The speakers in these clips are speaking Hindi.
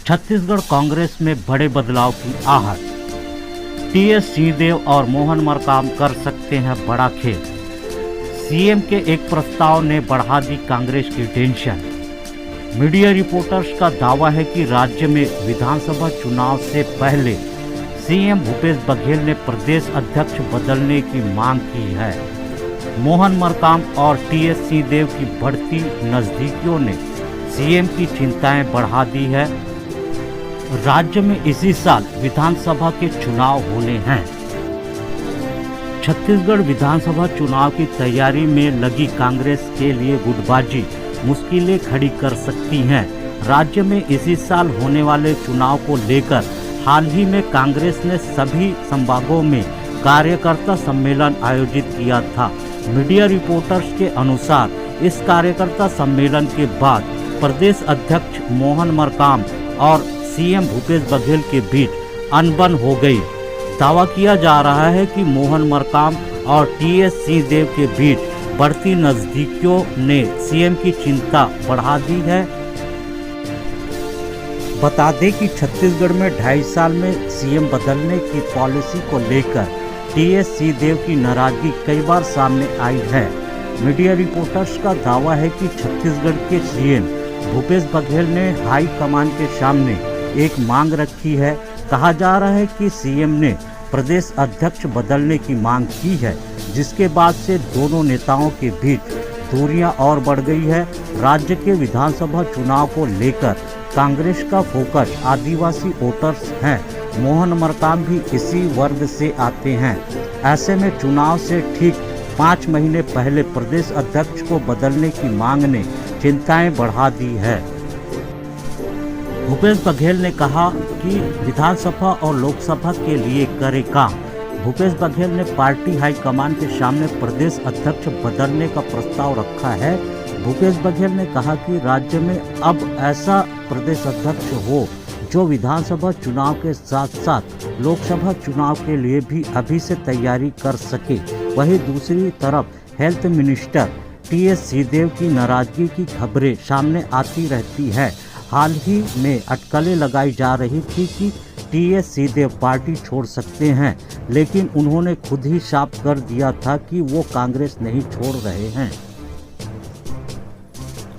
छत्तीसगढ़ कांग्रेस में बड़े बदलाव की आहट। टीएस सिंहदेव और मोहन मरकाम कर सकते हैं बड़ा खेल। सीएम के एक प्रस्ताव ने बढ़ा दी कांग्रेस की टेंशन। मीडिया रिपोर्टर्स का दावा है कि राज्य में विधानसभा चुनाव से पहले सीएम भूपेश बघेल ने प्रदेश अध्यक्ष बदलने की मांग की है। मोहन मरकाम और टीएस सिंहदेव की बढ़ती नजदीकियों ने सीएम की चिंताएं बढ़ा दी है। राज्य में इसी साल विधानसभा के चुनाव होने हैं। छत्तीसगढ़ विधानसभा चुनाव की तैयारी में लगी कांग्रेस के लिए गुटबाजी मुश्किलें खड़ी कर सकती हैं। राज्य में इसी साल होने वाले चुनाव को लेकर हाल ही में कांग्रेस ने सभी संभागों में कार्यकर्ता सम्मेलन आयोजित किया था। मीडिया रिपोर्टर्स के अनुसार इस कार्यकर्ता सम्मेलन के बाद प्रदेश अध्यक्ष मोहन मरकाम और सीएम भूपेश बघेल के बीच अनबन हो गई। दावा किया जा रहा है कि मोहन मरकाम और टीएस सिंहदेव के बीच बढ़ती नजदीकियों ने सीएम की चिंता बढ़ा दी है। बता दें कि छत्तीसगढ़ में 2.5 साल में सीएम बदलने की पॉलिसी को लेकर टीएस सिंहदेव की नाराजगी कई बार सामने आई है। मीडिया रिपोर्टर्स का दावा है कि छत्तीसगढ़ के सीएम भूपेश बघेल ने हाई कमान के सामने एक मांग रखी है। कहा जा रहा है कि सीएम ने प्रदेश अध्यक्ष बदलने की मांग की है, जिसके बाद से दोनों नेताओं के बीच दूरियां और बढ़ गई है। राज्य के विधानसभा चुनाव को लेकर कांग्रेस का फोकस आदिवासी वोटर्स हैं। मोहन मरकाम भी इसी वर्ग से आते हैं। ऐसे में चुनाव से ठीक 5 महीने पहले प्रदेश अध्यक्ष को बदलने की मांग ने चिंताएं बढ़ा दी है। भूपेश बघेल ने कहा कि विधानसभा और लोकसभा के लिए करे काम। भूपेश बघेल ने पार्टी हाईकमान के सामने प्रदेश अध्यक्ष बदलने का प्रस्ताव रखा है। भूपेश बघेल ने कहा कि राज्य में अब ऐसा प्रदेश अध्यक्ष हो जो विधानसभा चुनाव के साथ साथ लोकसभा चुनाव के लिए भी अभी से तैयारी कर सके। वहीं दूसरी तरफ हेल्थ मिनिस्टर टीएस सिंहदेव की नाराजगी की खबरें सामने आती रहती है। हाल ही में अटकलें लगाई जा रही थी कि टीएस सिंहदेव पार्टी छोड़ सकते हैं, लेकिन उन्होंने खुद ही साफ कर दिया था कि वो कांग्रेस नहीं छोड़ रहे हैं।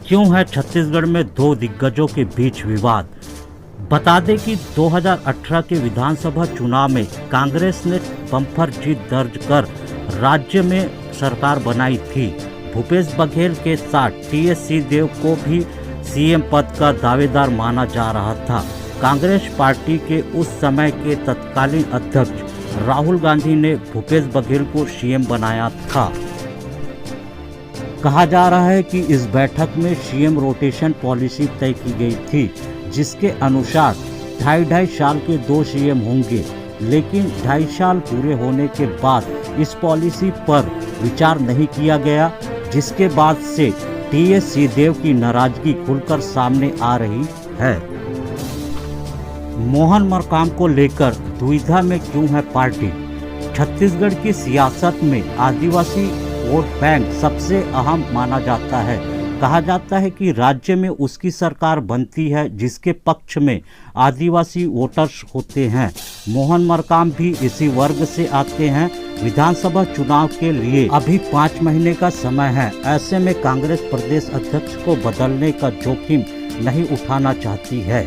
क्यों है छत्तीसगढ़ में 2 दिग्गजों के बीच विवाद? बता दें कि 2018 के विधानसभा चुनाव में कांग्रेस ने बम्पर जीत दर्ज कर राज्य में सरकार बनाई थी। भूपेश बघेल के साथ टीएस सिंहदेव को भी सीएम पद का दावेदार माना जा रहा था। कांग्रेस पार्टी के उस समय के तत्कालीन अध्यक्ष राहुल गांधी ने भूपेश बघेल को सीएम बनाया था। कहा जा रहा है कि इस बैठक में सीएम रोटेशन पॉलिसी तय की गई थी, जिसके अनुसार 2.5 साल के 2 सीएम होंगे। लेकिन 2.5 साल पूरे होने के बाद इस पॉलिसी पर विचार नहीं किया गया, जिसके बाद से टीएस सिंहदेव की नाराजगी खुलकर सामने आ रही है। मोहन मरकाम को लेकर दुविधा में क्यों है पार्टी? छत्तीसगढ़ की सियासत में आदिवासी वोट बैंक सबसे अहम माना जाता है। कहा जाता है कि राज्य में उसकी सरकार बनती है जिसके पक्ष में आदिवासी वोटर्स होते हैं। मोहन मरकाम भी इसी वर्ग से आते हैं। विधानसभा चुनाव के लिए अभी 5 महीने का समय है। ऐसे में कांग्रेस प्रदेश अध्यक्ष को बदलने का जोखिम नहीं उठाना चाहती है।